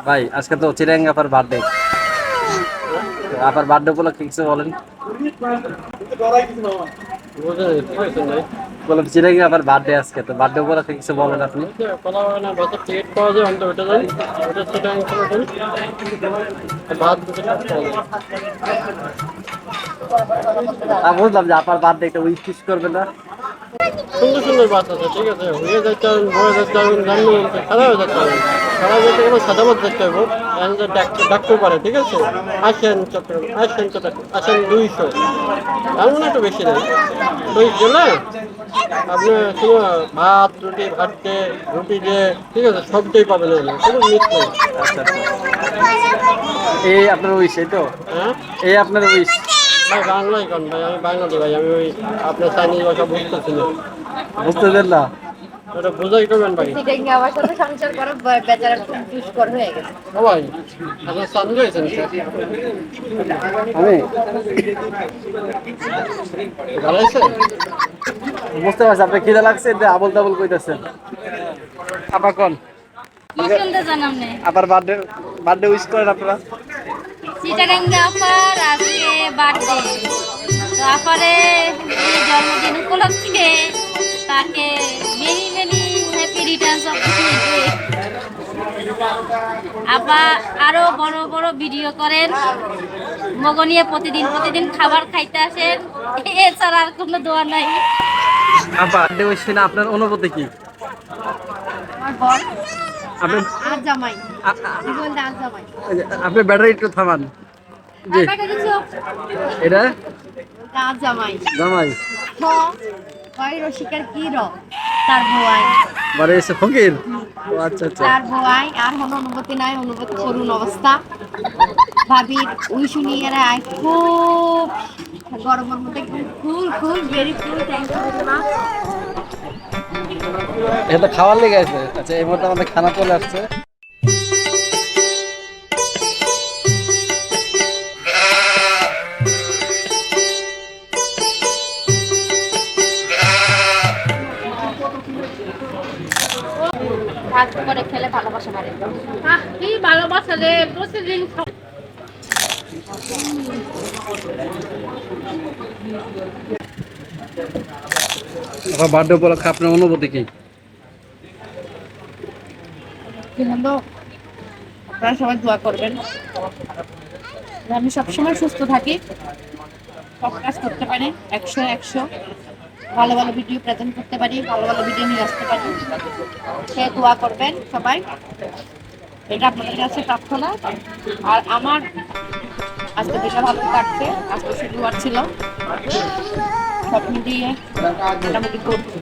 ভাই আজকে তো চিরাঙ্গা আপার বার্থডে, আপার বার্থডে উপলক্ষে কিছু বলেন। বুঝে ঠিক আছে ভাই। বলেন চিরাঙ্গা আপার বার্থডে, আজকে তো বার্থডে উপলক্ষে কিছু বলেন আপনি। কথা হবে না, বাসের টিকিট পাওয়া যায় অন্ত ওটা যান, ওটা সেটা ইনফরমেশন বাদ দুটো পাওয়া যায়। আমি বুঝলাম যে আপার বার্থডে একটা উইশ টিশ করবে না। সুন্দর সুন্দর বাস আছে, ঠিক আছে, হয়ে যাচ্ছে বয়ে যাচ্ছে জানলে সাদা হয়ে যাচ্ছে সাদা যেতে গেলে সাদা বাদ দেখতে হবে, ডাকতেও পারে, ঠিক আছে। আসেন চট্টগ্রাম, আসেন চট্টগ্রাম, আসেন 200, এমন একটু বেশি নেই, 2 গেলে আপনি শুধু ভাত রুটি ভাতটে রুটি দিয়ে, ঠিক আছে, সবটাই পাবেন, কোনো মিস নেই। আচ্ছা আচ্ছা, এই আপনার উইশ, এই তো, হ্যাঁ এই আপনার উইশ। ভাই, বাংলায় কোন ভাই, আমি বাঙালি ভাই, আমি ওই আপনার চাইনিজ ভাষা বুঝতেছি না, বুঝতে দেন না। ওটা বোঝাই করবেন ভাই। সিটাঙ্গি আমার সাথে সংসার করা বেচারা খুব দুষ্কর হয়ে গেছে। ও ভাই, আপনার সান রয়েছেন আমি ভালো আছে। বুঝতে পারছি আপনার খিদে লাগছে, যে আবল তাবল কইতাছেন। আপা কোন কি শুনতে চান আপনি? আপার বার্থডে, বার্থডে উইশ করেন আপনারা। সিটাঙ্গি আপার আজকে বার্থডে, তো আপারে এই জন্মদিন উপলক্ষে তাকে many many happy Returns of the day. আপা আরো বড় বড় ভিডিও করেন, মগনিয়ে প্রতিদিন প্রতিদিন খাবার খাইতে আসেন, এছাড়া আর কোনো দোয়া নাই। আপা বার্থডে উইশ না, আপনার অনুভূতি কি? আমার বর আপনি আর জামাই আ- আ- জীবন আর জামাই আপনি ব্যাটারি একটু থামান। জি, আর কাকে দিছো? এটা আর জামাই জামাই হ কয় রসিকার কি তার ভুয়াই, বারে এসে ফকির। ও আচ্ছা আচ্ছা, তার ভুয়াই আর কোনো অনুভূতি নাই, অনুভূতি করুন অবস্থা। ভাবির উই শুনি এরা আই খুব গরমের মধ্যে cool cool very cool, thank you very much. এটা খাওয়ার লেগে আছে। আচ্ছা, এই মুহূর্তে আমাদের খানা চলে আসছে। ভাগ করে খেলে ভালোবাসা বাড়ে। কি ভালোবাসা রে, প্রতিদিন আপনার বার্থডে উপলক্ষে আপনার অনুভূতি কি? কিন্তু আপনারা সবাই দোয়া করবেন যে আমি সবসময় সুস্থ থাকি, সব কাজ করতে পারি 100 ভালো ভালো ভিডিও প্রেজেন্ট করতে পারি, ভালো ভালো ভিডিও নিয়ে আসতে পারি, সে দোয়া করবেন সবাই, এটা আপনাদের কাছে প্রার্থনা। আর আমার আজকে দিনটা ভালো কাটছে, আজকে শুক্রবার ছিল, সব মিলিয়ে মোটামুটি